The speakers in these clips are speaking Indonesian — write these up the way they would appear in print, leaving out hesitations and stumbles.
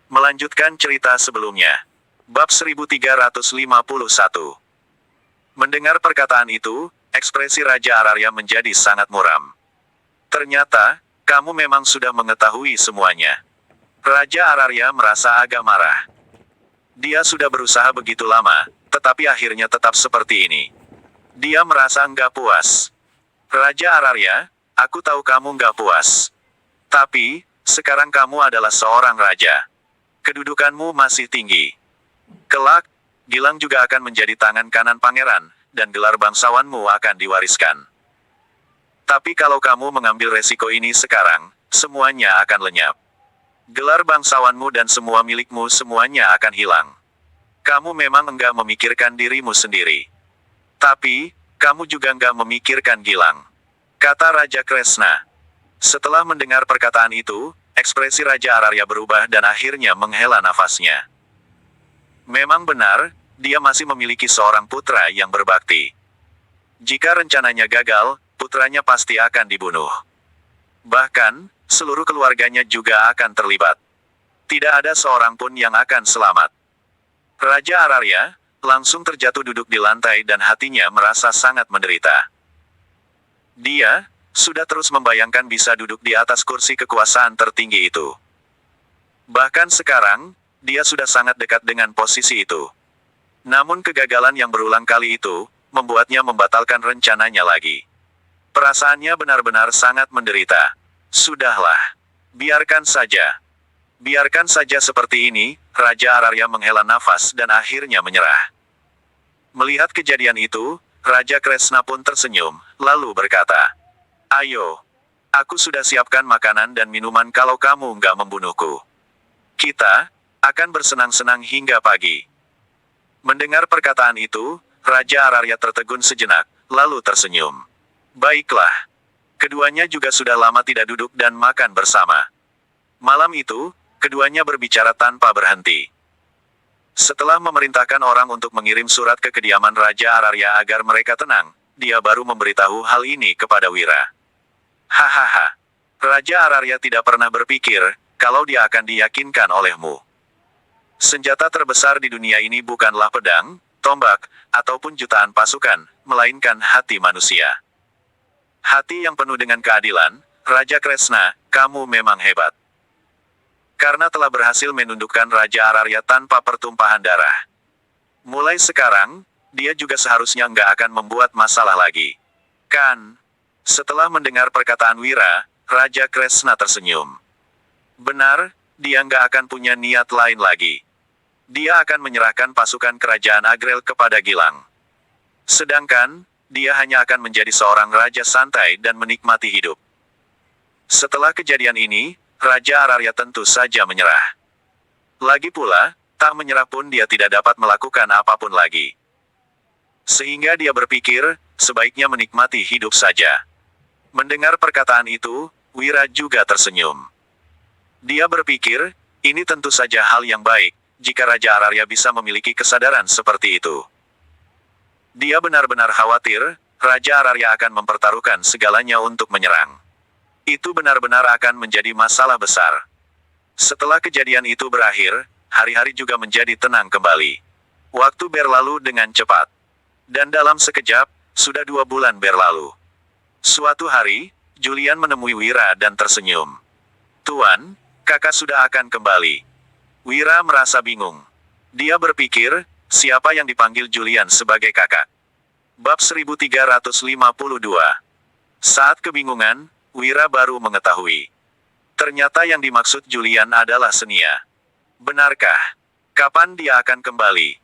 Melanjutkan cerita sebelumnya. Bab 1351. Mendengar perkataan itu, ekspresi Raja Ararya menjadi sangat muram. Ternyata, kamu memang sudah mengetahui semuanya. Raja Ararya merasa agak marah. Dia sudah berusaha begitu lama, tetapi akhirnya tetap seperti ini. Dia merasa enggak puas. Raja Ararya, aku tahu kamu enggak puas. Tapi, sekarang kamu adalah seorang raja. Kedudukanmu masih tinggi. Kelak, Gilang juga akan menjadi tangan kanan pangeran, dan gelar bangsawanmu akan diwariskan. Tapi kalau kamu mengambil resiko ini sekarang, semuanya akan lenyap. Gelar bangsawanmu dan semua milikmu semuanya akan hilang. Kamu memang enggak memikirkan dirimu sendiri. Tapi, kamu juga enggak memikirkan Gilang, kata Raja Kresna. Setelah mendengar perkataan itu, ekspresi Raja Ararya berubah dan akhirnya menghela nafasnya. Memang benar, dia masih memiliki seorang putra yang berbakti. Jika rencananya gagal, putranya pasti akan dibunuh. Bahkan, seluruh keluarganya juga akan terlibat. Tidak ada seorang pun yang akan selamat. Raja Ararya langsung terjatuh duduk di lantai dan hatinya merasa sangat menderita. Dia sudah terus membayangkan bisa duduk di atas kursi kekuasaan tertinggi itu. Bahkan sekarang, dia sudah sangat dekat dengan posisi itu. Namun kegagalan yang berulang kali itu, membuatnya membatalkan rencananya lagi. Perasaannya benar-benar sangat menderita. Sudahlah. Biarkan saja. Biarkan saja seperti ini, Raja Ararya menghela nafas dan akhirnya menyerah. Melihat kejadian itu, Raja Kresna pun tersenyum, lalu berkata, "Ayo, aku sudah siapkan makanan dan minuman kalau kamu nggak membunuhku. Kita akan bersenang-senang hingga pagi." Mendengar perkataan itu, Raja Ararya tertegun sejenak, lalu tersenyum. Baiklah. Keduanya juga sudah lama tidak duduk dan makan bersama. Malam itu, keduanya berbicara tanpa berhenti. Setelah memerintahkan orang untuk mengirim surat ke kediaman Raja Ararya agar mereka tenang, dia baru memberitahu hal ini kepada Wira. Hahaha. Raja Ararya tidak pernah berpikir, kalau dia akan diyakinkan olehmu. Senjata terbesar di dunia ini bukanlah pedang, tombak, ataupun jutaan pasukan, melainkan hati manusia. Hati yang penuh dengan keadilan, Raja Kresna, kamu memang hebat. Karena telah berhasil menundukkan Raja Ararya tanpa pertumpahan darah. Mulai sekarang, dia juga seharusnya nggak akan membuat masalah lagi. Kan? Setelah mendengar perkataan Wira, Raja Kresna tersenyum. Benar, dia nggak akan punya niat lain lagi. Dia akan menyerahkan pasukan kerajaan Agrel kepada Gilang. Sedangkan, dia hanya akan menjadi seorang raja santai dan menikmati hidup. Setelah kejadian ini, Raja Ararya tentu saja menyerah. Lagi pula, tak menyerah pun dia tidak dapat melakukan apapun lagi. Sehingga dia berpikir, sebaiknya menikmati hidup saja. Mendengar perkataan itu, Wira juga tersenyum. Dia berpikir, ini tentu saja hal yang baik, jika Raja Ararya bisa memiliki kesadaran seperti itu. Dia benar-benar khawatir, Raja Ararya akan mempertaruhkan segalanya untuk menyerang. Itu benar-benar akan menjadi masalah besar. Setelah kejadian itu berakhir, hari-hari juga menjadi tenang kembali. Waktu berlalu dengan cepat. Dan dalam sekejap, sudah 2 bulan berlalu. Suatu hari, Julian menemui Wira dan tersenyum. "Tuan, kakak sudah akan kembali." Wira merasa bingung. Dia berpikir, siapa yang dipanggil Julian sebagai kakak? Bab 1352. Saat kebingungan, Wira baru mengetahui. Ternyata yang dimaksud Julian adalah Senia. Benarkah? Kapan dia akan kembali?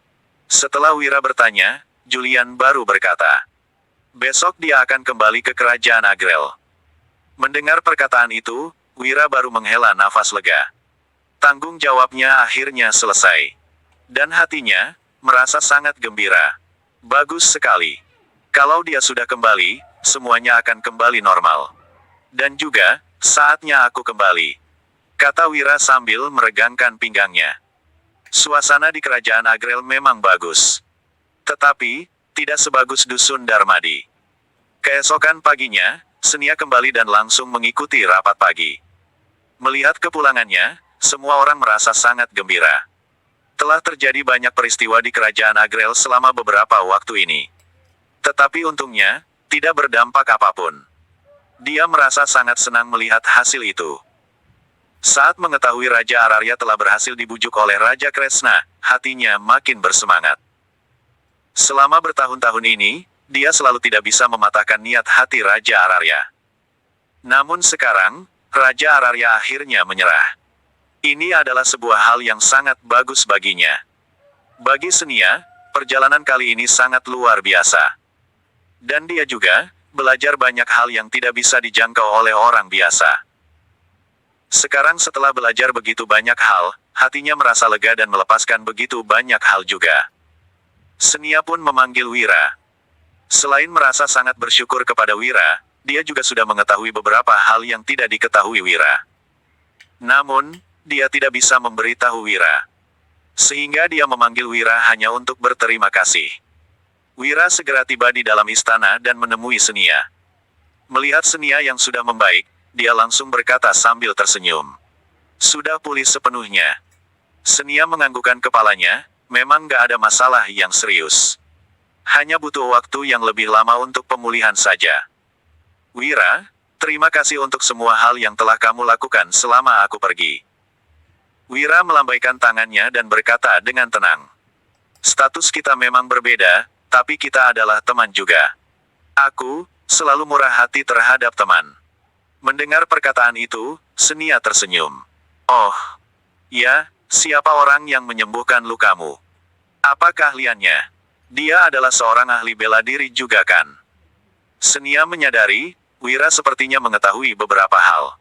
Setelah Wira bertanya, Julian baru berkata, "Besok dia akan kembali ke kerajaan Agrel." Mendengar perkataan itu, Wira baru menghela nafas lega. Tanggung jawabnya akhirnya selesai. Dan hatinya merasa sangat gembira. Bagus sekali. Kalau dia sudah kembali, semuanya akan kembali normal. Dan juga, saatnya aku kembali, kata Wira sambil meregangkan pinggangnya. Suasana di kerajaan Agrel memang bagus. Tetapi, tidak sebagus dusun Darmadi. Keesokan paginya, Senia kembali dan langsung mengikuti rapat pagi. Melihat kepulangannya, semua orang merasa sangat gembira. Telah terjadi banyak peristiwa di kerajaan Agrel selama beberapa waktu ini. Tetapi untungnya, tidak berdampak apapun. Dia merasa sangat senang melihat hasil itu. Saat mengetahui Raja Ararya telah berhasil dibujuk oleh Raja Kresna, hatinya makin bersemangat. Selama bertahun-tahun ini, dia selalu tidak bisa mematahkan niat hati Raja Ararya. Namun sekarang, Raja Ararya akhirnya menyerah. Ini adalah sebuah hal yang sangat bagus baginya. Bagi Senia, perjalanan kali ini sangat luar biasa. Dan dia juga belajar banyak hal yang tidak bisa dijangkau oleh orang biasa. Sekarang setelah belajar begitu banyak hal, hatinya merasa lega dan melepaskan begitu banyak hal juga. Senia pun memanggil Wira. Selain merasa sangat bersyukur kepada Wira, dia juga sudah mengetahui beberapa hal yang tidak diketahui Wira. Namun, dia tidak bisa memberitahu Wira. Sehingga dia memanggil Wira hanya untuk berterima kasih. Wira segera tiba di dalam istana dan menemui Senia. Melihat Senia yang sudah membaik, dia langsung berkata sambil tersenyum. Sudah pulih sepenuhnya. Senia menganggukkan kepalanya, memang gak ada masalah yang serius. Hanya butuh waktu yang lebih lama untuk pemulihan saja. Wira, terima kasih untuk semua hal yang telah kamu lakukan selama aku pergi. Wira melambaikan tangannya dan berkata dengan tenang. Status kita memang berbeda, tapi kita adalah teman juga. Aku selalu murah hati terhadap teman. Mendengar perkataan itu, Senia tersenyum. Oh, ya, siapa orang yang menyembuhkan lukamu? Apa keahliannya? Dia adalah seorang ahli bela diri juga kan? Senia menyadari, Wira sepertinya mengetahui beberapa hal.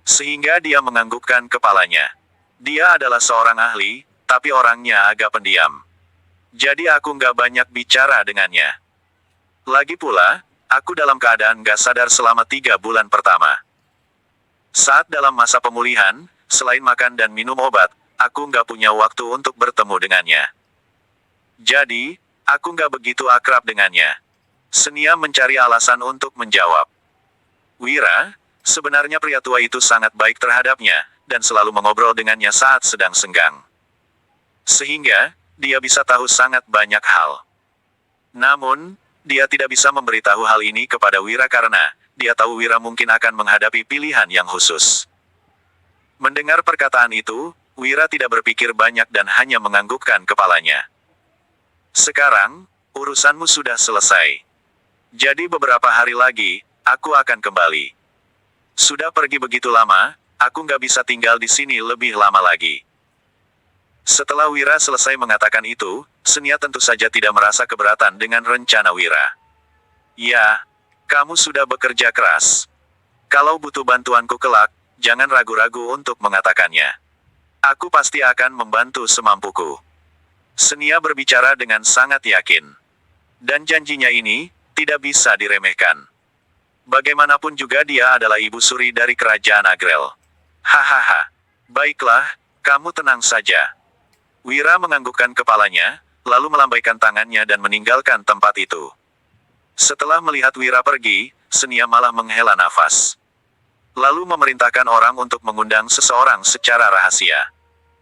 Sehingga dia menganggukkan kepalanya. Dia adalah seorang ahli, tapi orangnya agak pendiam. Jadi aku nggak banyak bicara dengannya. Lagi pula, aku dalam keadaan nggak sadar selama 3 bulan pertama. Saat dalam masa pemulihan, selain makan dan minum obat, aku nggak punya waktu untuk bertemu dengannya. Jadi, aku nggak begitu akrab dengannya. Senia mencari alasan untuk menjawab. Wira, sebenarnya pria tua itu sangat baik terhadapnya, dan selalu mengobrol dengannya saat sedang senggang. Sehingga, dia bisa tahu sangat banyak hal. Namun, dia tidak bisa memberitahu hal ini kepada Wira karena, dia tahu Wira mungkin akan menghadapi pilihan yang khusus. Mendengar perkataan itu, Wira tidak berpikir banyak dan hanya menganggukkan kepalanya. Sekarang, urusanmu sudah selesai. Jadi beberapa hari lagi, aku akan kembali. Sudah pergi begitu lama, aku nggak bisa tinggal di sini lebih lama lagi. Setelah Wira selesai mengatakan itu, Senia tentu saja tidak merasa keberatan dengan rencana Wira. Ya, kamu sudah bekerja keras. Kalau butuh bantuanku kelak, jangan ragu-ragu untuk mengatakannya. Aku pasti akan membantu semampuku. Senia berbicara dengan sangat yakin. Dan janjinya ini, tidak bisa diremehkan. Bagaimanapun juga dia adalah ibu suri dari kerajaan Agrel. Hahaha. Baiklah, kamu tenang saja. Wira menganggukkan kepalanya, lalu melambaikan tangannya dan meninggalkan tempat itu. Setelah melihat Wira pergi, Senia malah menghela nafas. Lalu memerintahkan orang untuk mengundang seseorang secara rahasia.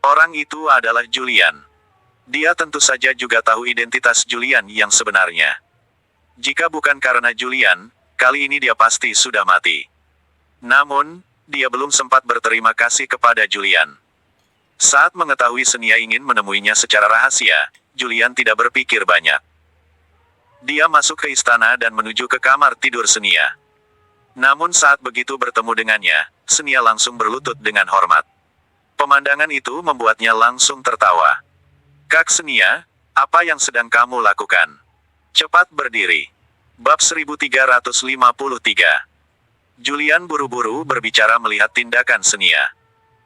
Orang itu adalah Julian. Dia tentu saja juga tahu identitas Julian yang sebenarnya. Jika bukan karena Julian, kali ini dia pasti sudah mati. Namun, dia belum sempat berterima kasih kepada Julian. Saat mengetahui Senia ingin menemuinya secara rahasia, Julian tidak berpikir banyak. Dia masuk ke istana dan menuju ke kamar tidur Senia. Namun saat begitu bertemu dengannya, Senia langsung berlutut dengan hormat. Pemandangan itu membuatnya langsung tertawa. Kak Senia, apa yang sedang kamu lakukan? Cepat berdiri. Bab 1353. Julian buru-buru berbicara melihat tindakan Senia.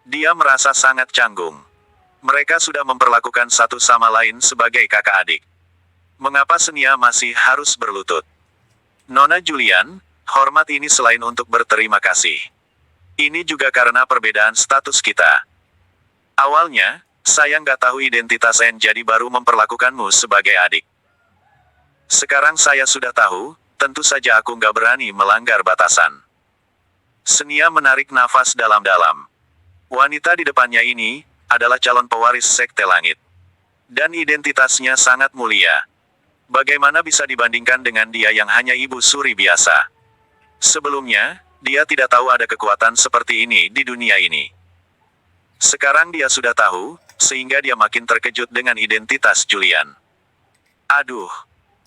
Dia merasa sangat canggung. Mereka sudah memperlakukan satu sama lain sebagai kakak adik. Mengapa Senia masih harus berlutut? Nona Julian, hormat ini selain untuk berterima kasih. Ini juga karena perbedaan status kita. Awalnya, saya nggak tahu identitas N jadi baru memperlakukanmu sebagai adik. Sekarang saya sudah tahu, tentu saja aku nggak berani melanggar batasan. Senia menarik nafas dalam-dalam. Wanita di depannya ini adalah calon pewaris Sekte Langit. Dan identitasnya sangat mulia. Bagaimana bisa dibandingkan dengan dia yang hanya ibu suri biasa? Sebelumnya, dia tidak tahu ada kekuatan seperti ini di dunia ini. Sekarang dia sudah tahu, sehingga dia makin terkejut dengan identitas Julian. Aduh,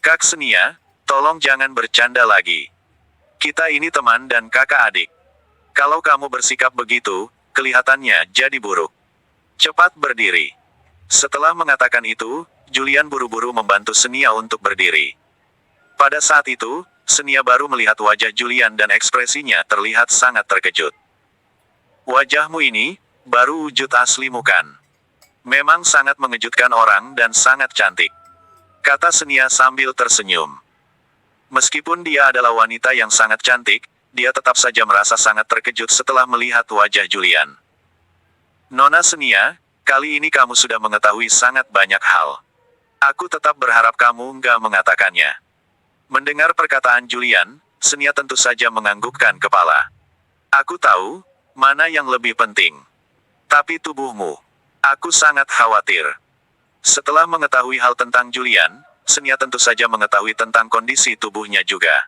Kak Senia, tolong jangan bercanda lagi. Kita ini teman dan kakak adik. Kalau kamu bersikap begitu, kelihatannya jadi buruk. Cepat berdiri. Setelah mengatakan itu, Julian buru-buru membantu Senia untuk berdiri. Pada saat itu, Senia baru melihat wajah Julian dan ekspresinya terlihat sangat terkejut. Wajahmu ini, baru wujud aslimu kan? Memang sangat mengejutkan orang dan sangat cantik. Kata Senia sambil tersenyum. Meskipun dia adalah wanita yang sangat cantik, dia tetap saja merasa sangat terkejut setelah melihat wajah Julian. Nona Senia, kali ini kamu sudah mengetahui sangat banyak hal. Aku tetap berharap kamu nggak mengatakannya. Mendengar perkataan Julian, Senia tentu saja menganggukkan kepala. Aku tahu, mana yang lebih penting. Tapi tubuhmu. Aku sangat khawatir. Setelah mengetahui hal tentang Julian, Senia tentu saja mengetahui tentang kondisi tubuhnya juga.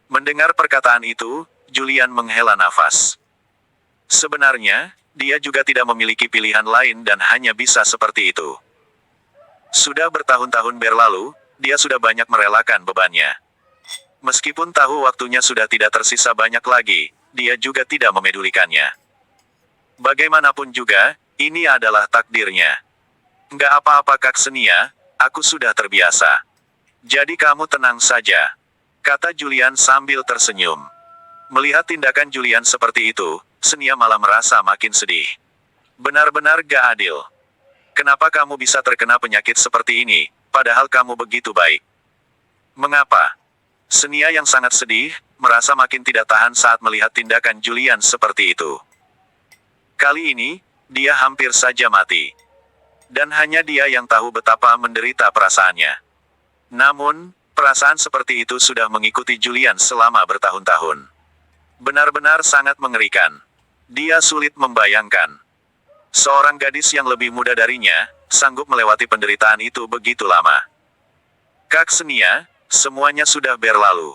Mendengar perkataan itu, Julian menghela nafas. Sebenarnya, dia juga tidak memiliki pilihan lain dan hanya bisa seperti itu. Sudah bertahun-tahun berlalu, dia sudah banyak merelakan bebannya. Meskipun tahu waktunya sudah tidak tersisa banyak lagi, dia juga tidak memedulikannya. Bagaimanapun juga, ini adalah takdirnya. Nggak apa-apa Kak Senia, aku sudah terbiasa. Jadi kamu tenang saja, kata Julian sambil tersenyum. Melihat tindakan Julian seperti itu, Senia malah merasa makin sedih. Benar-benar gak adil. Kenapa kamu bisa terkena penyakit seperti ini, padahal kamu begitu baik? Mengapa? Senia yang sangat sedih, merasa makin tidak tahan saat melihat tindakan Julian seperti itu. Kali ini, dia hampir saja mati. Dan hanya dia yang tahu betapa menderita perasaannya. Namun, perasaan seperti itu sudah mengikuti Julian selama bertahun-tahun. Benar-benar sangat mengerikan. Dia sulit membayangkan. Seorang gadis yang lebih muda darinya, sanggup melewati penderitaan itu begitu lama. Kak Senia, semuanya sudah berlalu.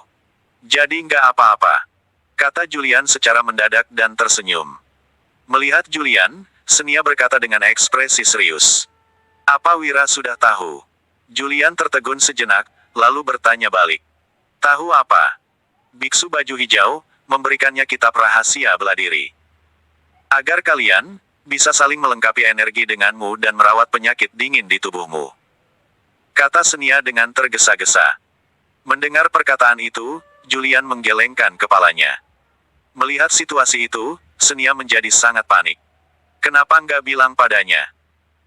Jadi nggak apa-apa, kata Julian secara mendadak dan tersenyum. Melihat Julian, Senia berkata dengan ekspresi serius. Apa Wira sudah tahu? Julian tertegun sejenak, lalu bertanya balik. Tahu apa? Biksu baju hijau memberikannya kitab rahasia bela diri. Agar kalian bisa saling melengkapi energi denganmu dan merawat penyakit dingin di tubuhmu. Kata Senia dengan tergesa-gesa. Mendengar perkataan itu, Julian menggelengkan kepalanya. Melihat situasi itu, Senia menjadi sangat panik. Kenapa nggak bilang padanya?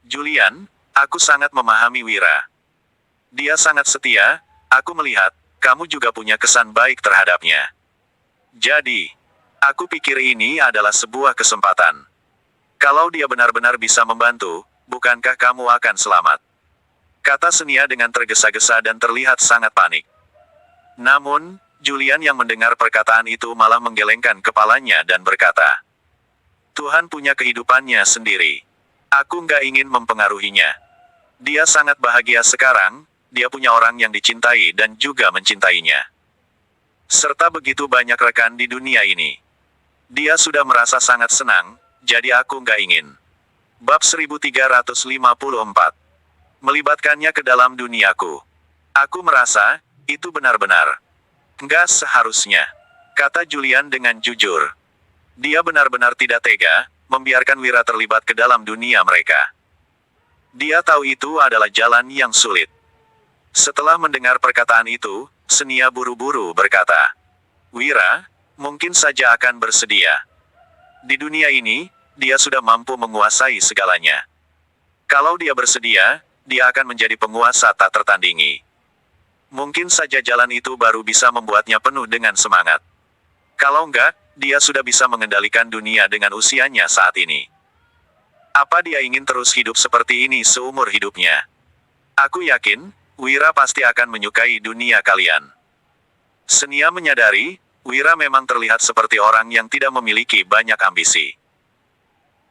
Julian, aku sangat memahami Wira. Dia sangat setia, aku melihat, kamu juga punya kesan baik terhadapnya. Jadi, aku pikir ini adalah sebuah kesempatan. Kalau dia benar-benar bisa membantu, bukankah kamu akan selamat? Kata Senia dengan tergesa-gesa dan terlihat sangat panik. Namun, Julian yang mendengar perkataan itu malah menggelengkan kepalanya dan berkata, Tuhan punya kehidupannya sendiri. Aku nggak ingin mempengaruhinya. Dia sangat bahagia sekarang, dia punya orang yang dicintai dan juga mencintainya. Serta begitu banyak rekan di dunia ini. Dia sudah merasa sangat senang, jadi aku nggak ingin. Bab 1354. Melibatkannya ke dalam duniaku. Aku merasa, itu benar-benar nggak seharusnya, kata Julian dengan jujur. Dia benar-benar tidak tega, membiarkan Wira terlibat ke dalam dunia mereka. Dia tahu itu adalah jalan yang sulit. Setelah mendengar perkataan itu, Senia buru-buru berkata, Wira, mungkin saja akan bersedia. Di dunia ini, dia sudah mampu menguasai segalanya. Kalau dia bersedia, dia akan menjadi penguasa tak tertandingi. Mungkin saja jalan itu baru bisa membuatnya penuh dengan semangat. Kalau enggak, dia sudah bisa mengendalikan dunia dengan usianya saat ini. Apa dia ingin terus hidup seperti ini seumur hidupnya? Aku yakin, Wira pasti akan menyukai dunia kalian. Senia menyadari, Wira memang terlihat seperti orang yang tidak memiliki banyak ambisi.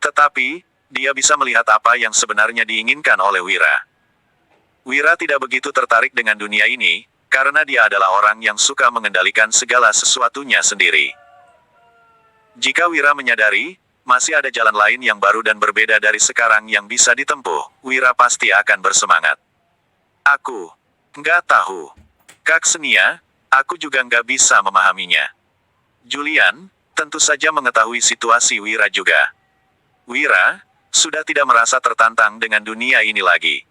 Tetapi, dia bisa melihat apa yang sebenarnya diinginkan oleh Wira. Wira tidak begitu tertarik dengan dunia ini, karena dia adalah orang yang suka mengendalikan segala sesuatunya sendiri. Jika Wira menyadari, masih ada jalan lain yang baru dan berbeda dari sekarang yang bisa ditempuh, Wira pasti akan bersemangat. Aku nggak tahu. Kak Senia, aku juga nggak bisa memahaminya. Julian, tentu saja mengetahui situasi Wira juga. Wira, sudah tidak merasa tertantang dengan dunia ini lagi.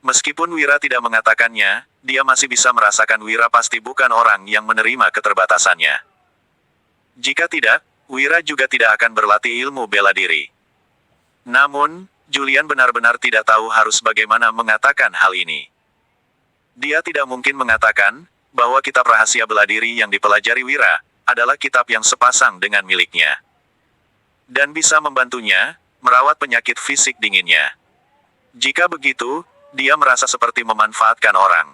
Meskipun Wira tidak mengatakannya, dia masih bisa merasakan Wira pasti bukan orang yang menerima keterbatasannya. Jika tidak, Wira juga tidak akan berlatih ilmu bela diri. Namun, Julian benar-benar tidak tahu harus bagaimana mengatakan hal ini. Dia tidak mungkin mengatakan bahwa kitab rahasia bela diri yang dipelajari Wira adalah kitab yang sepasang dengan miliknya. Dan bisa membantunya merawat penyakit fisik dinginnya. Jika begitu, dia merasa seperti memanfaatkan orang.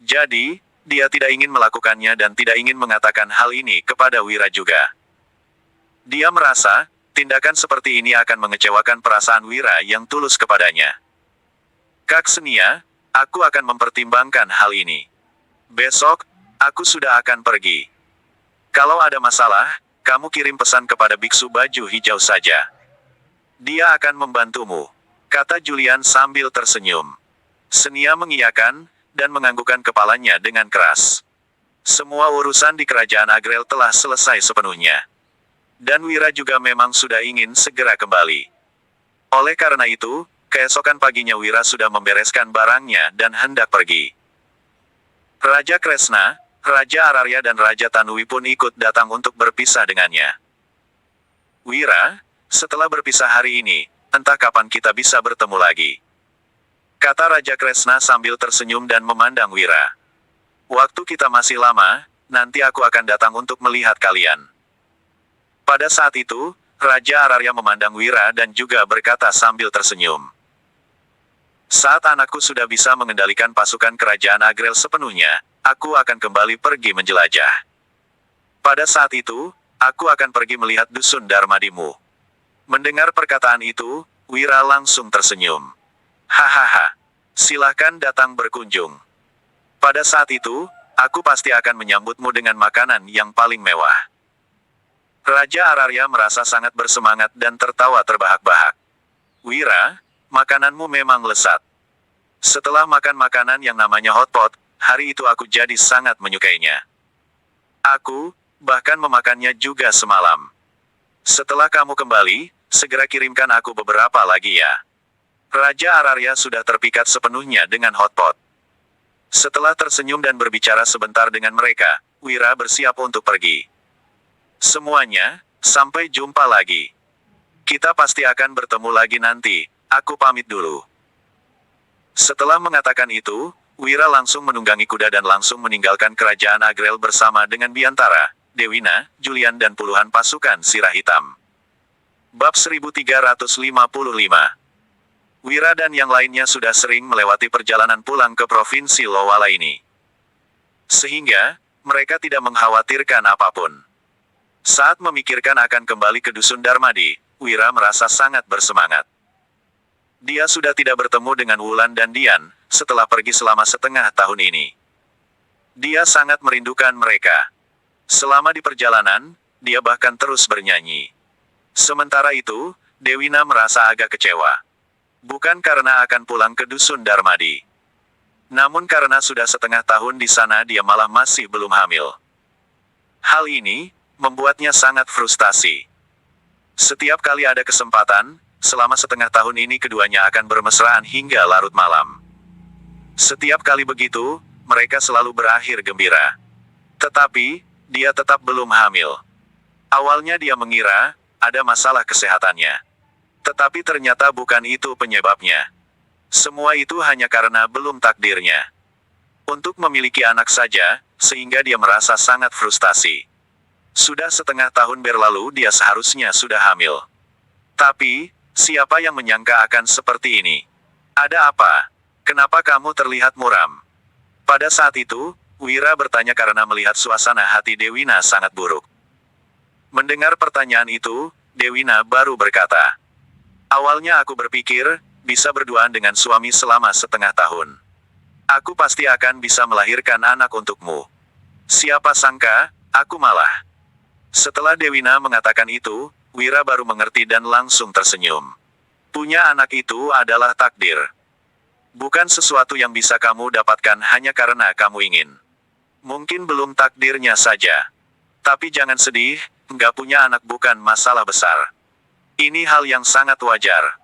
Jadi, dia tidak ingin melakukannya dan tidak ingin mengatakan hal ini kepada Wira juga. Dia merasa, tindakan seperti ini akan mengecewakan perasaan Wira yang tulus kepadanya. Kak Senia, aku akan mempertimbangkan hal ini. Besok, aku sudah akan pergi. Kalau ada masalah, kamu kirim pesan kepada biksu baju hijau saja. Dia akan membantumu, kata Julian sambil tersenyum. Senia mengiyakan, dan menganggukkan kepalanya dengan keras. Semua urusan di kerajaan Agrel telah selesai sepenuhnya. Dan Wira juga memang sudah ingin segera kembali. Oleh karena itu, keesokan paginya Wira sudah membereskan barangnya dan hendak pergi. Raja Kresna, Raja Ararya dan Raja Tanui pun ikut datang untuk berpisah dengannya. Wira, setelah berpisah hari ini, entah kapan kita bisa bertemu lagi. Kata Raja Kresna sambil tersenyum dan memandang Wira. Waktu kita masih lama, nanti aku akan datang untuk melihat kalian. Pada saat itu, Raja Ararya memandang Wira dan juga berkata sambil tersenyum. Saat anakku sudah bisa mengendalikan pasukan kerajaan Agrel sepenuhnya, aku akan kembali pergi menjelajah. Pada saat itu, aku akan pergi melihat dusun Darmadimu. Mendengar perkataan itu, Wira langsung tersenyum. Hahaha, silahkan datang berkunjung. Pada saat itu, aku pasti akan menyambutmu dengan makanan yang paling mewah. Raja Ararya merasa sangat bersemangat dan tertawa terbahak-bahak. Wira, makananmu memang lezat. Setelah makan makanan yang namanya hotpot, hari itu aku jadi sangat menyukainya. Aku, bahkan memakannya juga semalam. Setelah kamu kembali, segera kirimkan aku beberapa lagi ya. Raja Ararya sudah terpikat sepenuhnya dengan hotpot. Setelah tersenyum dan berbicara sebentar dengan mereka, Wira bersiap untuk pergi. Semuanya, sampai jumpa lagi. Kita pasti akan bertemu lagi nanti, aku pamit dulu. Setelah mengatakan itu, Wira langsung menunggangi kuda dan langsung meninggalkan kerajaan Agrel bersama dengan Biantara, Dewina, Julian dan puluhan pasukan Sirah Hitam. Bab 1355. Wira dan yang lainnya sudah sering melewati perjalanan pulang ke provinsi Lowala ini. Sehingga, mereka tidak mengkhawatirkan apapun. Saat memikirkan akan kembali ke dusun Darmadi, Wira merasa sangat bersemangat. Dia sudah tidak bertemu dengan Wulan dan Dian, setelah pergi selama setengah tahun ini. Dia sangat merindukan mereka. Selama di perjalanan, dia bahkan terus bernyanyi. Sementara itu, Dewina merasa agak kecewa. Bukan karena akan pulang ke dusun Darmadi. Namun karena sudah setengah tahun di sana dia malah masih belum hamil. Hal ini membuatnya sangat frustasi. Setiap kali ada kesempatan, selama setengah tahun ini keduanya akan bermesraan hingga larut malam. Setiap kali begitu, mereka selalu berakhir gembira. Tetapi, dia tetap belum hamil. Awalnya dia mengira, ada masalah kesehatannya. Tetapi ternyata bukan itu penyebabnya. Semua itu hanya karena belum takdirnya. Untuk memiliki anak saja, sehingga dia merasa sangat frustasi. Sudah setengah tahun berlalu dia seharusnya sudah hamil. Tapi, siapa yang menyangka akan seperti ini? Ada apa? Kenapa kamu terlihat muram? Pada saat itu, Wira bertanya karena melihat suasana hati Dewina sangat buruk. Mendengar pertanyaan itu, Dewina baru berkata. Awalnya aku berpikir, bisa berduaan dengan suami selama setengah tahun. Aku pasti akan bisa melahirkan anak untukmu. Siapa sangka, aku malah. Setelah Dewina mengatakan itu, Wira baru mengerti dan langsung tersenyum. Punya anak itu adalah takdir. Bukan sesuatu yang bisa kamu dapatkan hanya karena kamu ingin. Mungkin belum takdirnya saja. Tapi jangan sedih, nggak punya anak bukan masalah besar. Ini hal yang sangat wajar.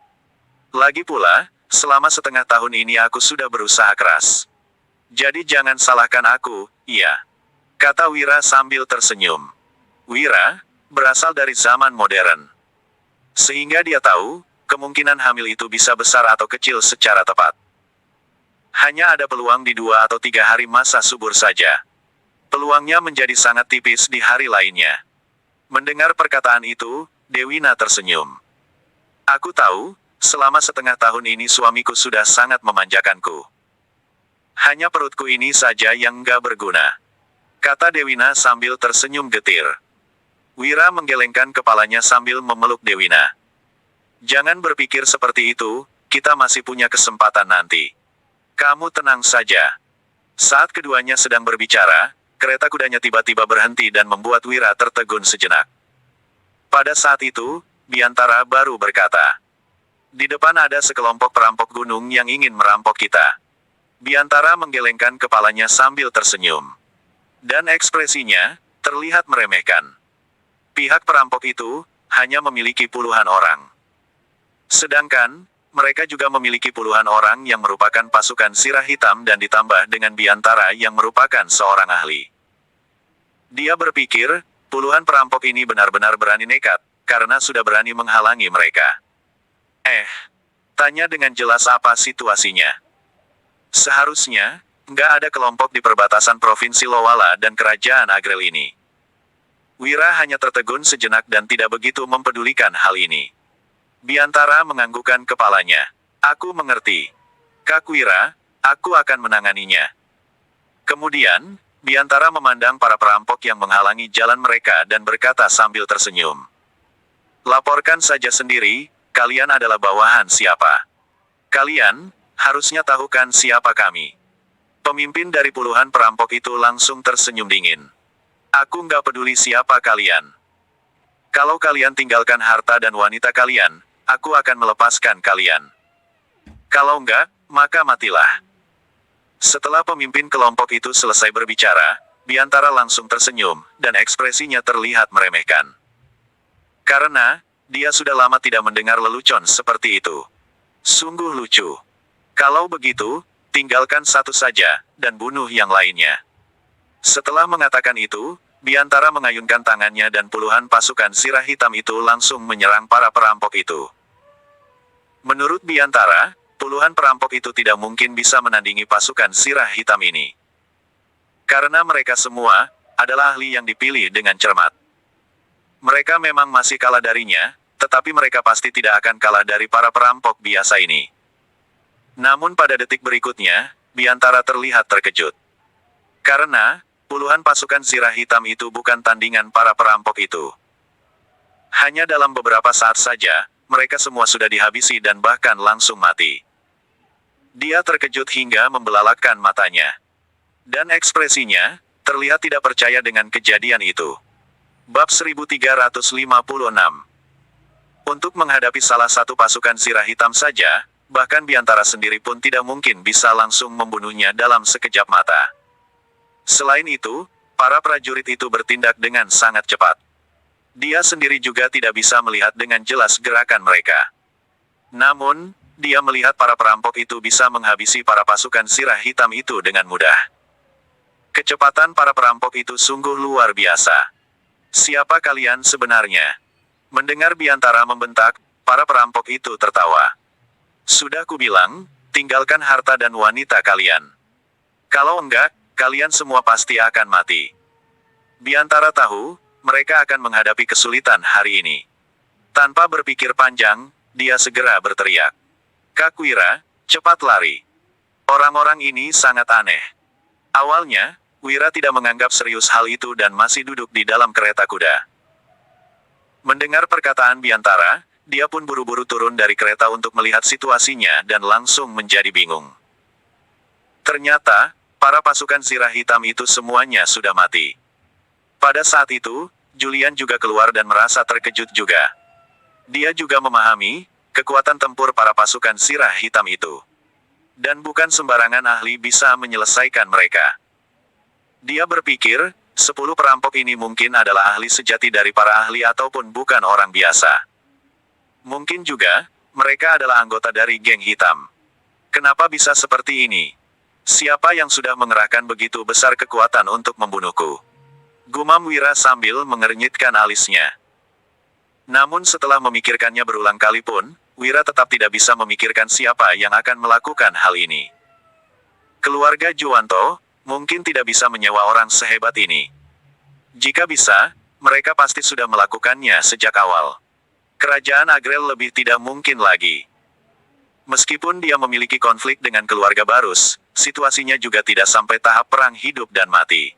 Lagi pula, selama setengah tahun ini aku sudah berusaha keras. Jadi jangan salahkan aku, iya. Kata Wira sambil tersenyum. Wira berasal dari zaman modern. Sehingga dia tahu, kemungkinan hamil itu bisa besar atau kecil secara tepat. Hanya ada peluang di 2 atau 3 hari masa subur saja. Peluangnya menjadi sangat tipis di hari lainnya. Mendengar perkataan itu, Dewina tersenyum. Aku tahu, selama setengah tahun ini suamiku sudah sangat memanjakanku. Hanya perutku ini saja yang nggak berguna. Kata Dewina sambil tersenyum getir. Wira menggelengkan kepalanya sambil memeluk Dewina. Jangan berpikir seperti itu, kita masih punya kesempatan nanti. Kamu tenang saja. Saat keduanya sedang berbicara, kereta kudanya tiba-tiba berhenti dan membuat Wira tertegun sejenak. Pada saat itu, Biantara baru berkata, "Di depan ada sekelompok perampok gunung yang ingin merampok kita." Biantara menggelengkan kepalanya sambil tersenyum. Dan ekspresinya, terlihat meremehkan. Pihak perampok itu, hanya memiliki puluhan orang. Sedangkan, mereka juga memiliki puluhan orang yang merupakan pasukan sirah hitam dan ditambah dengan Biantara yang merupakan seorang ahli. Dia berpikir, puluhan perampok ini benar-benar berani nekat, karena sudah berani menghalangi mereka. Tanya dengan jelas apa situasinya. Seharusnya, nggak ada kelompok di perbatasan Provinsi Lowala dan Kerajaan Agrel ini. Wira hanya tertegun sejenak dan tidak begitu mempedulikan hal ini. Biantara menganggukkan kepalanya. Aku mengerti. Kak Wira, aku akan menanganinya. Kemudian, Biantara memandang para perampok yang menghalangi jalan mereka dan berkata sambil tersenyum. Laporkan saja sendiri, kalian adalah bawahan siapa. Kalian, harusnya tahu kan siapa kami. Pemimpin dari puluhan perampok itu langsung tersenyum dingin. Aku nggak peduli siapa kalian. Kalau kalian tinggalkan harta dan wanita kalian, aku akan melepaskan kalian. Kalau enggak, maka matilah. Setelah pemimpin kelompok itu selesai berbicara, Biantara langsung tersenyum, dan ekspresinya terlihat meremehkan. Karena, dia sudah lama tidak mendengar lelucon seperti itu. Sungguh lucu. Kalau begitu, tinggalkan satu saja, dan bunuh yang lainnya. Setelah mengatakan itu, Biantara mengayunkan tangannya dan puluhan pasukan sirah hitam itu langsung menyerang para perampok itu. Menurut Biantara, puluhan perampok itu tidak mungkin bisa menandingi pasukan sirah hitam ini. Karena mereka semua adalah ahli yang dipilih dengan cermat. Mereka memang masih kalah darinya, tetapi mereka pasti tidak akan kalah dari para perampok biasa ini. Namun pada detik berikutnya, Biantara terlihat terkejut. Karena, puluhan pasukan sirah hitam itu bukan tandingan para perampok itu. Hanya dalam beberapa saat saja, mereka semua sudah dihabisi dan bahkan langsung mati. Dia terkejut hingga membelalakkan matanya. Dan ekspresinya, terlihat tidak percaya dengan kejadian itu. Bab 1356. Untuk menghadapi salah satu pasukan sirah hitam saja, bahkan Biantara sendiri pun tidak mungkin bisa langsung membunuhnya dalam sekejap mata. Selain itu, para prajurit itu bertindak dengan sangat cepat. Dia sendiri juga tidak bisa melihat dengan jelas gerakan mereka. Namun, dia melihat para perampok itu bisa menghabisi para pasukan sirah hitam itu dengan mudah. Kecepatan para perampok itu sungguh luar biasa. Siapa kalian sebenarnya? Mendengar Biantara membentak, para perampok itu tertawa. Sudah kubilang, tinggalkan harta dan wanita kalian. Kalau enggak, kalian semua pasti akan mati. Biantara tahu, mereka akan menghadapi kesulitan hari ini. Tanpa berpikir panjang, dia segera berteriak. Kak Wira, cepat lari. Orang-orang ini sangat aneh. Awalnya, Wira tidak menganggap serius hal itu dan masih duduk di dalam kereta kuda. Mendengar perkataan Biantara, dia pun buru-buru turun dari kereta untuk melihat situasinya dan langsung menjadi bingung. Ternyata, para pasukan zirah hitam itu semuanya sudah mati. Pada saat itu, Julian juga keluar dan merasa terkejut juga. Dia juga memahami kekuatan tempur para pasukan zirah hitam itu. Dan bukan sembarangan ahli bisa menyelesaikan mereka. Dia berpikir, 10 perampok ini mungkin adalah ahli sejati dari para ahli ataupun bukan orang biasa. Mungkin juga, mereka adalah anggota dari geng hitam. Kenapa bisa seperti ini? Siapa yang sudah mengerahkan begitu besar kekuatan untuk membunuhku? Gumam Wira sambil mengernyitkan alisnya. Namun setelah memikirkannya berulang kali pun, Wira tetap tidak bisa memikirkan siapa yang akan melakukan hal ini. Keluarga Juwanto mungkin tidak bisa menyewa orang sehebat ini. Jika bisa, mereka pasti sudah melakukannya sejak awal. Kerajaan Agrel lebih tidak mungkin lagi. Meskipun dia memiliki konflik dengan keluarga Barus, situasinya juga tidak sampai tahap perang hidup dan mati.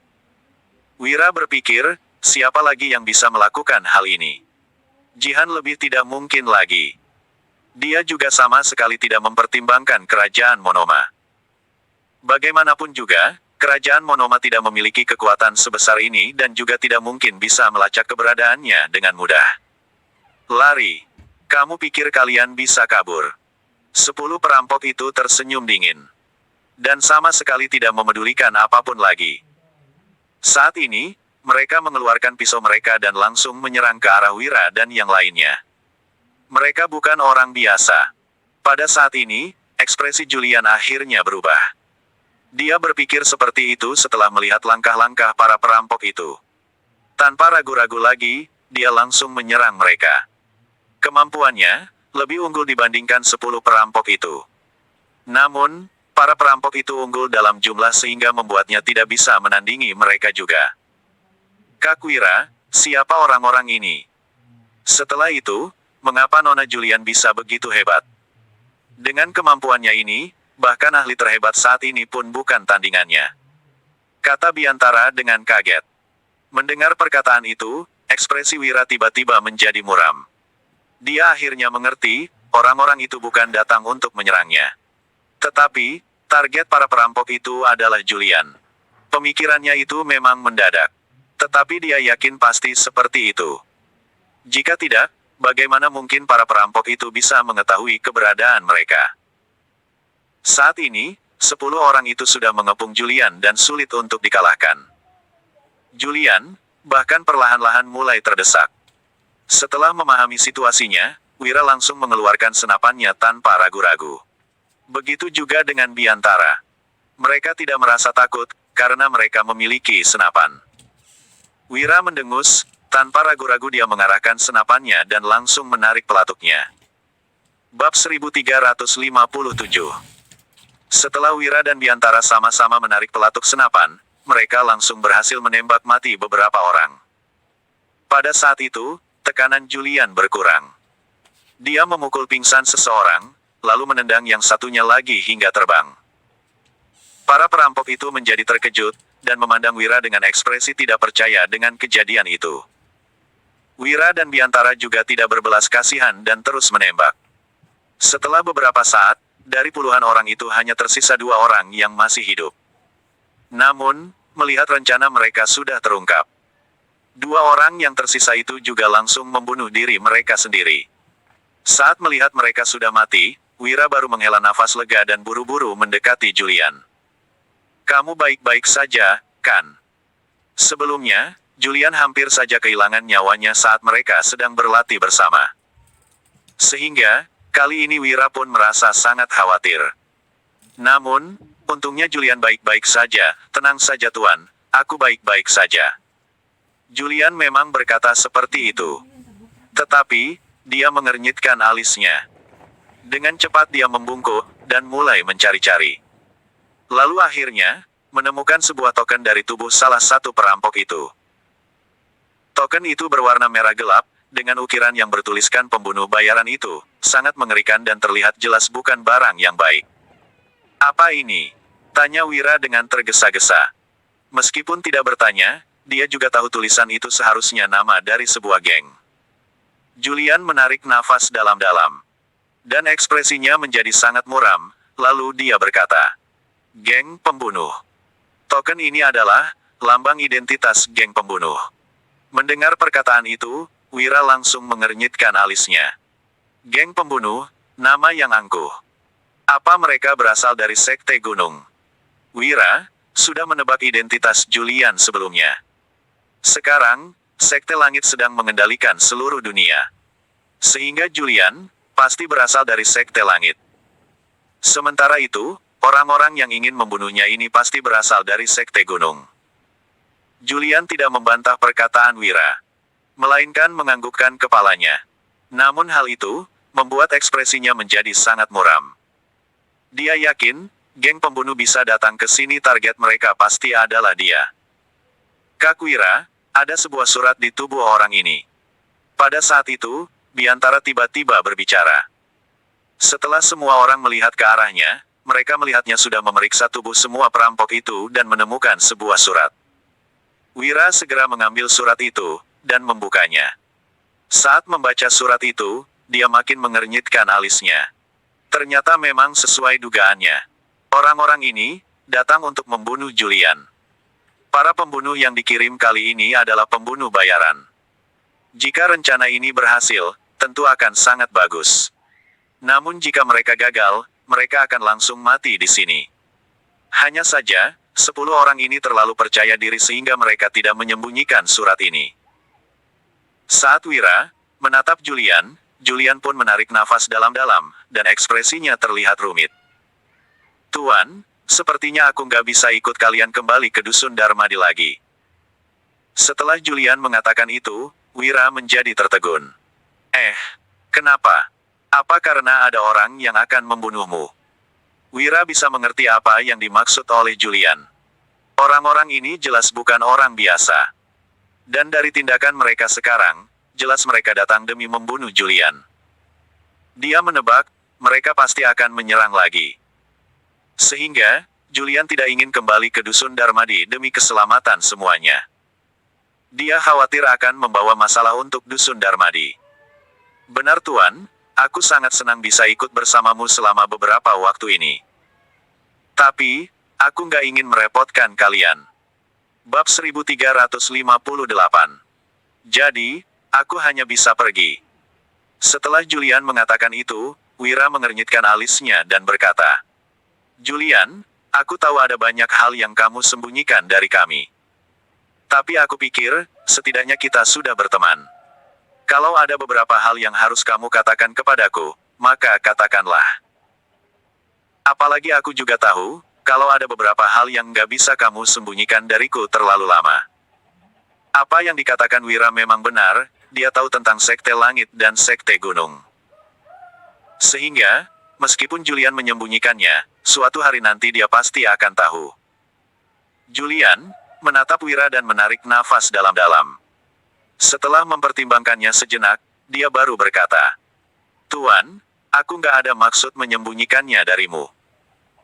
Wira berpikir, siapa lagi yang bisa melakukan hal ini? Jihan lebih tidak mungkin lagi. Dia juga sama sekali tidak mempertimbangkan kerajaan Monoma. Bagaimanapun juga, kerajaan Monoma tidak memiliki kekuatan sebesar ini dan juga tidak mungkin bisa melacak keberadaannya dengan mudah. Lari. Kamu pikir kalian bisa kabur? 10 perampok itu tersenyum dingin. Dan sama sekali tidak memedulikan apapun lagi. Saat ini, mereka mengeluarkan pisau mereka dan langsung menyerang ke arah Wira dan yang lainnya. Mereka bukan orang biasa. Pada saat ini, ekspresi Julian akhirnya berubah. Dia berpikir seperti itu setelah melihat langkah-langkah para perampok itu. Tanpa ragu-ragu lagi, dia langsung menyerang mereka. Kemampuannya lebih unggul dibandingkan 10 perampok itu. Namun, para perampok itu unggul dalam jumlah sehingga membuatnya tidak bisa menandingi mereka juga. Kak Wira, siapa orang-orang ini? Setelah itu, mengapa Nona Julian bisa begitu hebat? Dengan kemampuannya ini, bahkan ahli terhebat saat ini pun bukan tandingannya. Kata Biantara dengan kaget. Mendengar perkataan itu, ekspresi Wira tiba-tiba menjadi muram. Dia akhirnya mengerti, orang-orang itu bukan datang untuk menyerangnya. Tetapi, target para perampok itu adalah Julian. Pemikirannya itu memang mendadak. Tetapi dia yakin pasti seperti itu. Jika tidak, bagaimana mungkin para perampok itu bisa mengetahui keberadaan mereka? Saat ini, 10 orang itu sudah mengepung Julian dan sulit untuk dikalahkan. Julian, bahkan perlahan-lahan mulai terdesak. Setelah memahami situasinya, Wira langsung mengeluarkan senapannya tanpa ragu-ragu. Begitu juga dengan Biantara. Mereka tidak merasa takut, karena mereka memiliki senapan. Wira mendengus, tanpa ragu-ragu dia mengarahkan senapannya dan langsung menarik pelatuknya. Bab 1357. Setelah Wira dan Biantara sama-sama menarik pelatuk senapan, mereka langsung berhasil menembak mati beberapa orang. Pada saat itu, tekanan Julian berkurang. Dia memukul pingsan seseorang, lalu menendang yang satunya lagi hingga terbang. Para perampok itu menjadi terkejut, dan memandang Wira dengan ekspresi tidak percaya dengan kejadian itu. Wira dan Biantara juga tidak berbelas kasihan dan terus menembak. Setelah beberapa saat, dari puluhan orang itu hanya tersisa 2 orang yang masih hidup. Namun, melihat rencana mereka sudah terungkap. 2 orang yang tersisa itu juga langsung membunuh diri mereka sendiri. Saat melihat mereka sudah mati, Wira baru menghela nafas lega dan buru-buru mendekati Julian. Kamu baik-baik saja, kan? Sebelumnya, Julian hampir saja kehilangan nyawanya saat mereka sedang berlatih bersama. Sehingga, kali ini Wira pun merasa sangat khawatir. Namun, untungnya Julian baik-baik saja, tenang saja Tuan, aku baik-baik saja. Julian memang berkata seperti itu. Tetapi, dia mengernyitkan alisnya. Dengan cepat dia membungkuk, dan mulai mencari-cari. Lalu akhirnya, menemukan sebuah token dari tubuh salah satu perampok itu. Token itu berwarna merah gelap, dengan ukiran yang bertuliskan pembunuh bayaran itu, sangat mengerikan dan terlihat jelas bukan barang yang baik. Apa ini? Tanya Wira dengan tergesa-gesa. Meskipun tidak bertanya, dia juga tahu tulisan itu seharusnya nama dari sebuah geng. Julian menarik nafas dalam-dalam. Dan ekspresinya menjadi sangat muram, lalu dia berkata, "Geng pembunuh. Token ini adalah lambang identitas geng pembunuh." Mendengar perkataan itu, Wira langsung mengernyitkan alisnya. Geng pembunuh, nama yang angkuh. Apa mereka berasal dari Sekte Gunung? Wira sudah menebak identitas Julian sebelumnya. Sekarang, Sekte Langit sedang mengendalikan seluruh dunia. Sehingga Julian pasti berasal dari Sekte Langit. Sementara itu, orang-orang yang ingin membunuhnya ini pasti berasal dari Sekte Gunung. Julian tidak membantah perkataan Wira, melainkan menganggukkan kepalanya. Namun hal itu membuat ekspresinya menjadi sangat muram. Dia yakin, geng pembunuh bisa datang ke sini, target mereka pasti adalah dia. "Kak Wira, ada sebuah surat di tubuh orang ini." Pada saat itu, Biantara tiba-tiba berbicara. Setelah semua orang melihat ke arahnya, mereka melihatnya sudah memeriksa tubuh semua perampok itu dan menemukan sebuah surat. Wira segera mengambil surat itu, dan membukanya. Saat membaca surat itu, dia makin mengernyitkan alisnya. Ternyata memang sesuai dugaannya. Orang-orang ini datang untuk membunuh Julian. Para pembunuh yang dikirim kali ini adalah pembunuh bayaran. Jika rencana ini berhasil, tentu akan sangat bagus. Namun jika mereka gagal, mereka akan langsung mati di sini. Hanya saja, 10 orang ini terlalu percaya diri sehingga mereka tidak menyembunyikan surat ini. Saat Wira menatap Julian, Julian pun menarik nafas dalam-dalam, dan ekspresinya terlihat rumit. "Tuan, sepertinya aku nggak bisa ikut kalian kembali ke Dusun Darmadi lagi." Setelah Julian mengatakan itu, Wira menjadi tertegun. Kenapa? Apa karena ada orang yang akan membunuhmu?" Wira bisa mengerti apa yang dimaksud oleh Julian. Orang-orang ini jelas bukan orang biasa. Dan dari tindakan mereka sekarang, jelas mereka datang demi membunuh Julian. Dia menebak, mereka pasti akan menyerang lagi. Sehingga, Julian tidak ingin kembali ke Dusun Darmadi demi keselamatan semuanya. Dia khawatir akan membawa masalah untuk Dusun Darmadi. "Benar Tuan, aku sangat senang bisa ikut bersamamu selama beberapa waktu ini. Tapi, aku nggak ingin merepotkan kalian." Bab 1358. Jadi, aku hanya bisa pergi. Setelah Julian mengatakan itu, Wira mengernyitkan alisnya dan berkata, "Julian, aku tahu ada banyak hal yang kamu sembunyikan dari kami. Tapi aku pikir, setidaknya kita sudah berteman. Kalau ada beberapa hal yang harus kamu katakan kepadaku, maka katakanlah. Apalagi aku juga tahu, kalau ada beberapa hal yang nggak bisa kamu sembunyikan dariku terlalu lama." Apa yang dikatakan Wira memang benar, dia tahu tentang Sekte Langit dan Sekte Gunung. Sehingga, meskipun Julian menyembunyikannya, suatu hari nanti dia pasti akan tahu. Julian menatap Wira dan menarik nafas dalam-dalam. Setelah mempertimbangkannya sejenak, dia baru berkata, "Tuan, aku nggak ada maksud menyembunyikannya darimu.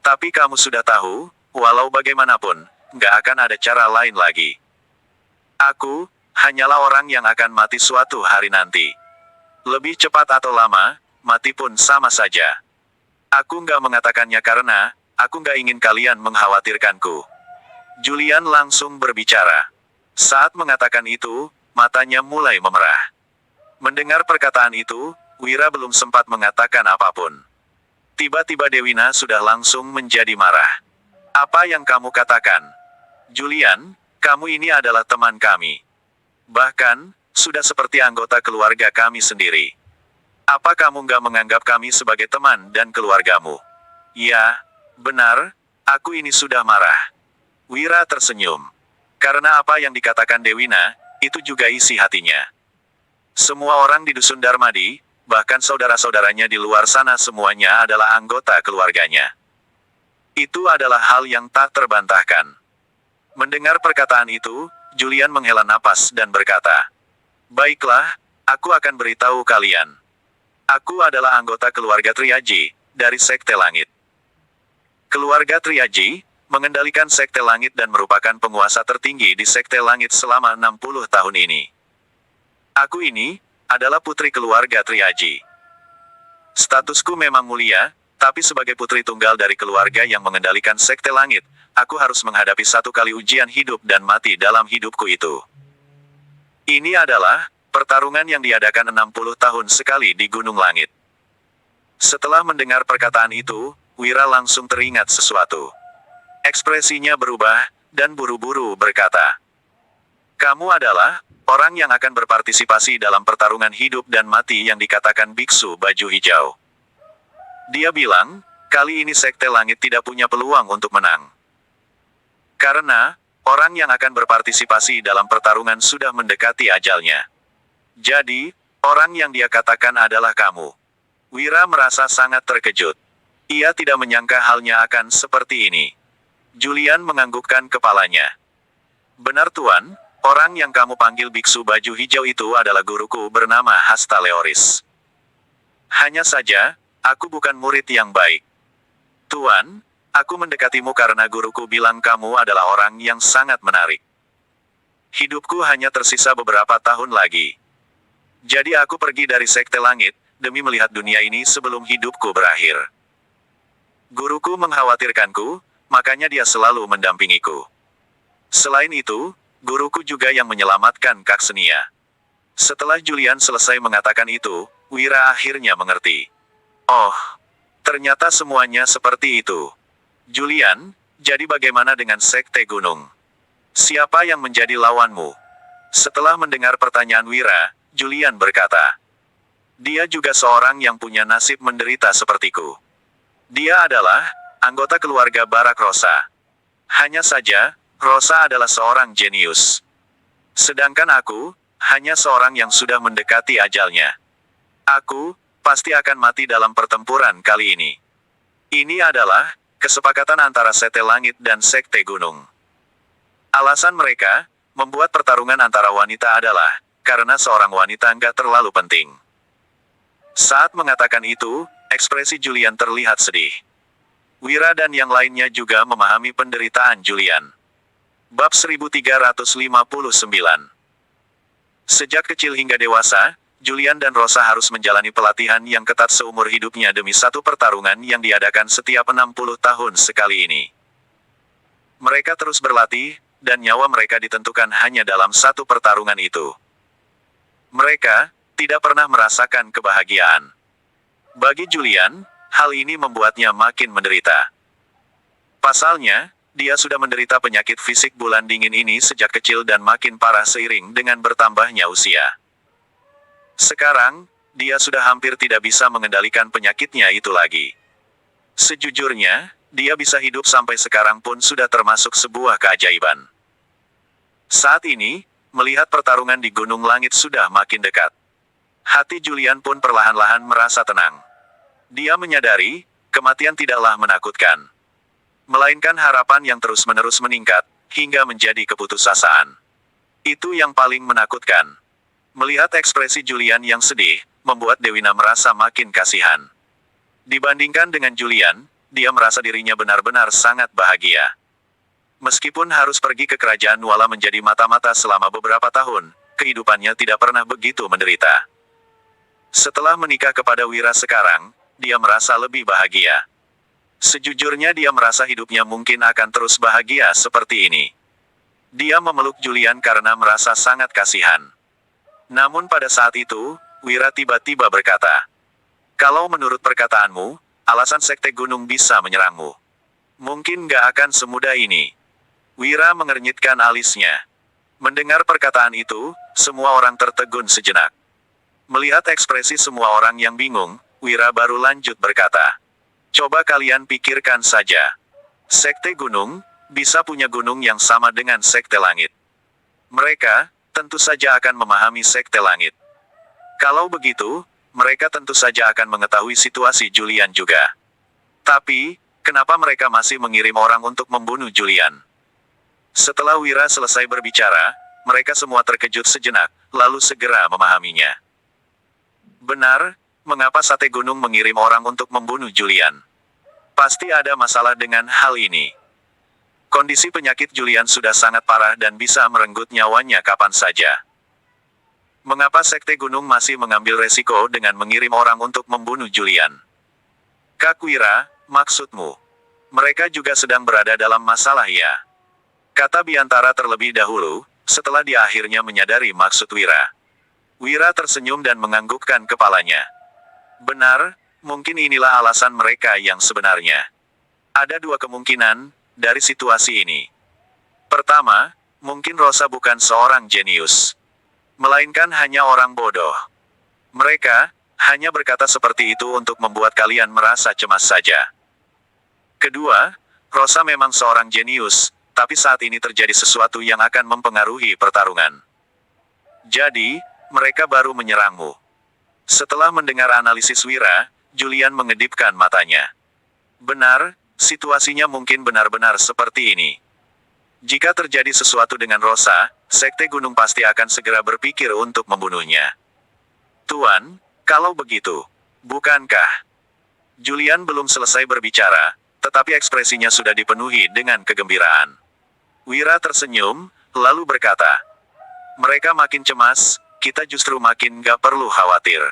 Tapi kamu sudah tahu, walau bagaimanapun, nggak akan ada cara lain lagi. Aku hanyalah orang yang akan mati suatu hari nanti. Lebih cepat atau lama, mati pun sama saja. Aku nggak mengatakannya karena, aku nggak ingin kalian mengkhawatirkanku." Julian langsung berbicara. Saat mengatakan itu, matanya mulai memerah. Mendengar perkataan itu, Wira belum sempat mengatakan apapun. Tiba-tiba Dewina sudah langsung menjadi marah. "Apa yang kamu katakan? Julian, kamu ini adalah teman kami. Bahkan, sudah seperti anggota keluarga kami sendiri. Apa kamu nggak menganggap kami sebagai teman dan keluargamu?" "Ya, benar, aku ini sudah marah." Wira tersenyum. Karena apa yang dikatakan Dewina, itu juga isi hatinya. Semua orang di Dusun Darmadi, bahkan saudara-saudaranya di luar sana semuanya adalah anggota keluarganya. Itu adalah hal yang tak terbantahkan. Mendengar perkataan itu, Julian menghela napas dan berkata, "Baiklah, aku akan beritahu kalian. Aku adalah anggota keluarga Triaji, dari Sekte Langit. Keluarga Triaji mengendalikan Sekte Langit dan merupakan penguasa tertinggi di Sekte Langit selama 60 tahun ini. Aku ini adalah putri keluarga Triaji. Statusku memang mulia, tapi sebagai putri tunggal dari keluarga yang mengendalikan Sekte Langit, aku harus menghadapi satu kali ujian hidup dan mati dalam hidupku itu. Ini adalah pertarungan yang diadakan 60 tahun sekali di Gunung Langit. Setelah mendengar perkataan itu, Wira langsung teringat sesuatu. Ekspresinya berubah, dan buru-buru berkata, "Kamu adalah orang yang akan berpartisipasi dalam pertarungan hidup dan mati yang dikatakan biksu baju hijau." Dia bilang, kali ini Sekte Langit tidak punya peluang untuk menang. Karena, orang yang akan berpartisipasi dalam pertarungan sudah mendekati ajalnya. Jadi, orang yang dia katakan adalah kamu. Wira merasa sangat terkejut. Ia tidak menyangka halnya akan seperti ini. Julian menganggukkan kepalanya. "Benar Tuan, orang yang kamu panggil biksu baju hijau itu adalah guruku bernama Hasta Leoris. Hanya saja, aku bukan murid yang baik. Tuan, aku mendekatimu karena guruku bilang kamu adalah orang yang sangat menarik. Hidupku hanya tersisa beberapa tahun lagi. Jadi aku pergi dari Sekte Langit, demi melihat dunia ini sebelum hidupku berakhir. Guruku mengkhawatirkanku, makanya dia selalu mendampingiku. Selain itu, guruku juga yang menyelamatkan Kaksenia." Setelah Julian selesai mengatakan itu, Wira akhirnya mengerti. Oh, ternyata semuanya seperti itu. Julian, jadi bagaimana dengan Sekte Gunung? Siapa yang menjadi lawanmu? Setelah mendengar pertanyaan Wira, Julian berkata, "Dia juga seorang yang punya nasib menderita sepertiku. Dia adalah anggota keluarga Barak Rosa. Hanya saja, Rosa adalah seorang jenius. Sedangkan aku, hanya seorang yang sudah mendekati ajalnya. Aku, pasti akan mati dalam pertempuran kali ini. Ini adalah kesepakatan antara Sekte Langit dan Sekte Gunung. Alasan mereka membuat pertarungan antara wanita adalah karena seorang wanita nggak terlalu penting." Saat mengatakan itu, ekspresi Julian terlihat sedih. Wira dan yang lainnya juga memahami penderitaan Julian. Bab 1359. Sejak kecil hingga dewasa, Julian dan Rosa harus menjalani pelatihan yang ketat seumur hidupnya demi satu pertarungan yang diadakan setiap 60 tahun sekali ini. Mereka terus berlatih, dan nyawa mereka ditentukan hanya dalam satu pertarungan itu. Mereka tidak pernah merasakan kebahagiaan. Bagi Julian, hal ini membuatnya makin menderita. Pasalnya, dia sudah menderita penyakit fisik bulan dingin ini sejak kecil dan makin parah seiring dengan bertambahnya usia. Sekarang, dia sudah hampir tidak bisa mengendalikan penyakitnya itu lagi. Sejujurnya, dia bisa hidup sampai sekarang pun sudah termasuk sebuah keajaiban. Saat ini, melihat pertarungan di Gunung Langit sudah makin dekat. Hati Julian pun perlahan-lahan merasa tenang. Dia menyadari, kematian tidaklah menakutkan. Melainkan harapan yang terus-menerus meningkat, hingga menjadi keputusasaan. Itu yang paling menakutkan. Melihat ekspresi Julian yang sedih, membuat Dewina merasa makin kasihan. Dibandingkan dengan Julian, dia merasa dirinya benar-benar sangat bahagia. Meskipun harus pergi ke kerajaan Nuala menjadi mata-mata selama beberapa tahun, kehidupannya tidak pernah begitu menderita. Setelah menikah kepada Wira sekarang, dia merasa lebih bahagia. Sejujurnya dia merasa hidupnya mungkin akan terus bahagia seperti ini. Dia memeluk Julian karena merasa sangat kasihan. Namun pada saat itu, Wira tiba-tiba berkata, "Kalau menurut perkataanmu, alasan Sekte Gunung bisa menyerangmu. Mungkin gak akan semudah ini." Wira mengernyitkan alisnya. Mendengar perkataan itu, semua orang tertegun sejenak. Melihat ekspresi semua orang yang bingung, Wira baru lanjut berkata, "Coba kalian pikirkan saja. Sekte Gunung, bisa punya gunung yang sama dengan Sekte Langit. Mereka, tentu saja akan memahami Sekte Langit. Kalau begitu, mereka tentu saja akan mengetahui situasi Julian juga. Tapi, kenapa mereka masih mengirim orang untuk membunuh Julian?" Setelah Wira selesai berbicara, mereka semua terkejut sejenak, lalu segera memahaminya. Benar, mengapa Sate Gunung mengirim orang untuk membunuh Julian? Pasti ada masalah dengan hal ini. Kondisi penyakit Julian sudah sangat parah dan bisa merenggut nyawanya kapan saja. Mengapa Sekte Gunung masih mengambil resiko dengan mengirim orang untuk membunuh Julian? Kak Wira, maksudmu? Mereka juga sedang berada dalam masalah ya? Kata Biantara terlebih dahulu, setelah dia akhirnya menyadari maksud Wira. Wira tersenyum dan menganggukkan kepalanya. Benar, mungkin inilah alasan mereka yang sebenarnya. Ada dua kemungkinan dari situasi ini. Pertama, mungkin Rosa bukan seorang jenius, melainkan hanya orang bodoh. Mereka hanya berkata seperti itu untuk membuat kalian merasa cemas saja. Kedua, Rosa memang seorang jenius, tapi saat ini terjadi sesuatu yang akan mempengaruhi pertarungan. Jadi, mereka baru menyerangmu. Setelah mendengar analisis Wira, Julian mengedipkan matanya. Benar, situasinya mungkin benar-benar seperti ini. Jika terjadi sesuatu dengan Rosa, Sekte Gunung pasti akan segera berpikir untuk membunuhnya. Tuan, kalau begitu, bukankah? Julian belum selesai berbicara, tetapi ekspresinya sudah dipenuhi dengan kegembiraan. Wira tersenyum, lalu berkata, mereka makin cemas, kita justru makin gak perlu khawatir.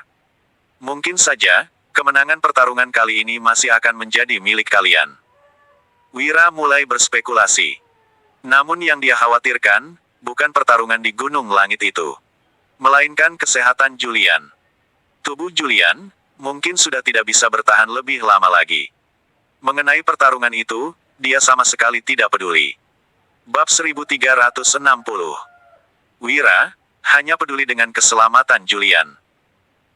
Mungkin saja, kemenangan pertarungan kali ini masih akan menjadi milik kalian. Wira mulai berspekulasi. Namun yang dia khawatirkan, bukan pertarungan di Gunung Langit itu, melainkan kesehatan Julian. Tubuh Julian, mungkin sudah tidak bisa bertahan lebih lama lagi. Mengenai pertarungan itu, dia sama sekali tidak peduli. Bab 1360. Wira hanya peduli dengan keselamatan Julian.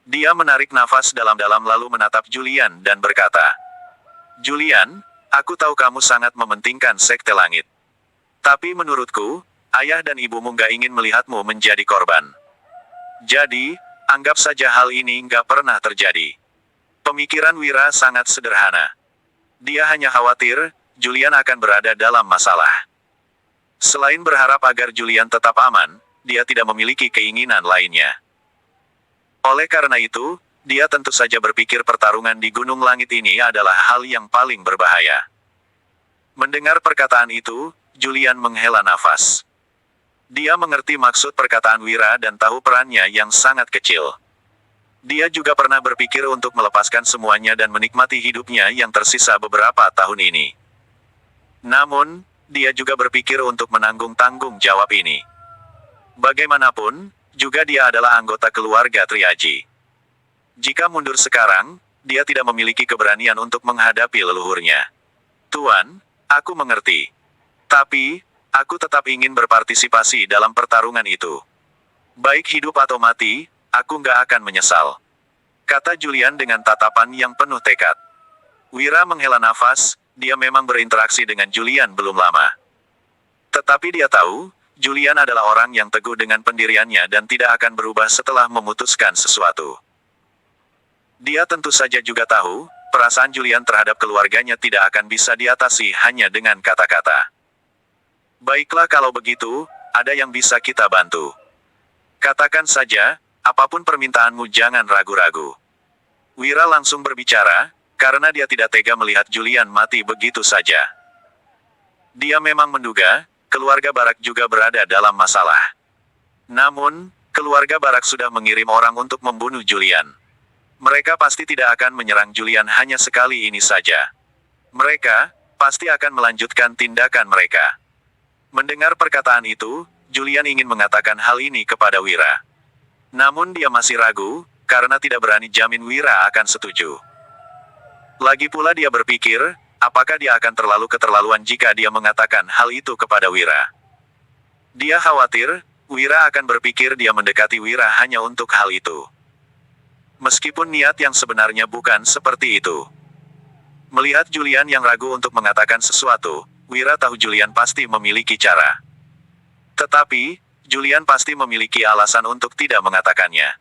Dia menarik nafas dalam-dalam lalu menatap Julian dan berkata, Julian, aku tahu kamu sangat mementingkan Sekte Langit. Tapi menurutku, ayah dan ibumu gak ingin melihatmu menjadi korban. Jadi, anggap saja hal ini gak pernah terjadi. Pemikiran Wira sangat sederhana. Dia hanya khawatir, Julian akan berada dalam masalah. Selain berharap agar Julian tetap aman, dia tidak memiliki keinginan lainnya. Oleh karena itu, dia tentu saja berpikir pertarungan di Gunung Langit ini adalah hal yang paling berbahaya. Mendengar perkataan itu, Julian menghela nafas. Dia mengerti maksud perkataan Wira dan tahu perannya yang sangat kecil. Dia juga pernah berpikir untuk melepaskan semuanya dan menikmati hidupnya yang tersisa beberapa tahun ini. Namun, dia juga berpikir untuk menanggung tanggung jawab ini. Bagaimanapun, juga dia adalah anggota keluarga Triaji. Jika mundur sekarang, dia tidak memiliki keberanian untuk menghadapi leluhurnya. Tuan, aku mengerti. Tapi, aku tetap ingin berpartisipasi dalam pertarungan itu. Baik hidup atau mati, aku nggak akan menyesal. Kata Julian dengan tatapan yang penuh tekad. Wira menghela nafas, dia memang berinteraksi dengan Julian belum lama. Tetapi dia tahu, Julian adalah orang yang teguh dengan pendiriannya dan tidak akan berubah setelah memutuskan sesuatu. Dia tentu saja juga tahu, perasaan Julian terhadap keluarganya tidak akan bisa diatasi hanya dengan kata-kata. Baiklah kalau begitu, ada yang bisa kita bantu. Katakan saja, apapun permintaanmu jangan ragu-ragu. Wira langsung berbicara, karena dia tidak tega melihat Julian mati begitu saja. Dia memang menduga, keluarga Barak juga berada dalam masalah. Namun, keluarga Barak sudah mengirim orang untuk membunuh Julian. Mereka pasti tidak akan menyerang Julian hanya sekali ini saja. Mereka pasti akan melanjutkan tindakan mereka. Mendengar perkataan itu, Julian ingin mengatakan hal ini kepada Wira. Namun dia masih ragu, karena tidak berani jamin Wira akan setuju. Lagi pula dia berpikir, apakah dia akan terlalu keterlaluan jika dia mengatakan hal itu kepada Wira. Dia khawatir, Wira akan berpikir dia mendekati Wira hanya untuk hal itu. Meskipun niat yang sebenarnya bukan seperti itu. Melihat Julian yang ragu untuk mengatakan sesuatu, Wira tahu Julian pasti memiliki cara. Tetapi, Julian pasti memiliki alasan untuk tidak mengatakannya.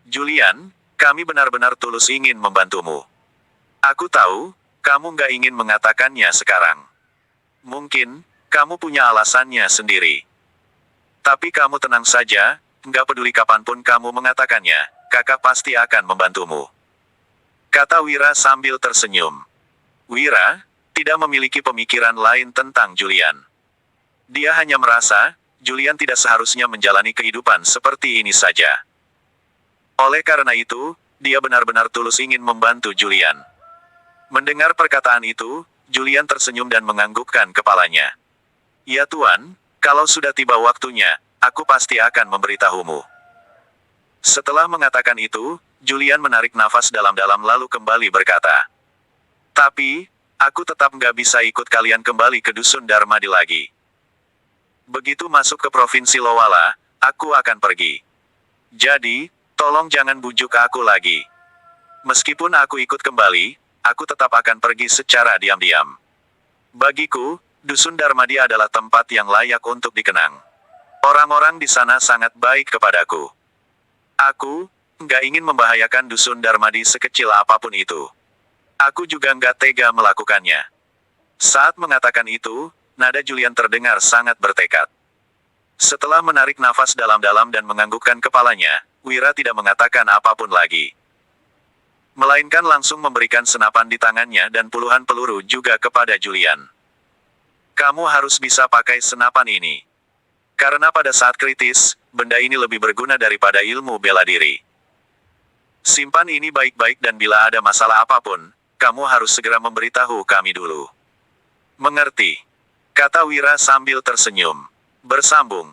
Julian, kami benar-benar tulus ingin membantumu. Aku tahu, kamu nggak ingin mengatakannya sekarang. Mungkin, kamu punya alasannya sendiri. Tapi kamu tenang saja, nggak peduli kapanpun kamu mengatakannya, kakak pasti akan membantumu. Kata Wira sambil tersenyum. Wira tidak memiliki pemikiran lain tentang Julian. Dia hanya merasa, Julian tidak seharusnya menjalani kehidupan seperti ini saja. Oleh karena itu, dia benar-benar tulus ingin membantu Julian. Mendengar perkataan itu, Julian tersenyum dan menganggukkan kepalanya. Ya Tuan, kalau sudah tiba waktunya, aku pasti akan memberitahumu. Setelah mengatakan itu, Julian menarik nafas dalam-dalam lalu kembali berkata, tapi, aku tetap nggak bisa ikut kalian kembali ke Dusun Darmadi lagi. Begitu masuk ke Provinsi Lowala, aku akan pergi. Jadi, tolong jangan bujuk aku lagi. Meskipun aku ikut kembali, aku tetap akan pergi secara diam-diam. Bagiku, Dusun Darmadi adalah tempat yang layak untuk dikenang. Orang-orang di sana sangat baik kepadaku. Aku nggak ingin membahayakan Dusun Darmadi sekecil apapun itu. Aku juga nggak tega melakukannya. Saat mengatakan itu, nada Julian terdengar sangat bertekad. Setelah menarik nafas dalam-dalam dan menganggukkan kepalanya, Wira tidak mengatakan apapun lagi. Melainkan langsung memberikan senapan di tangannya dan puluhan peluru juga kepada Julian. Kamu harus bisa pakai senapan ini. Karena pada saat kritis, benda ini lebih berguna daripada ilmu bela diri. Simpan ini baik-baik dan bila ada masalah apapun, kamu harus segera memberitahu kami dulu. Mengerti? Kata Wira sambil tersenyum. Bersambung.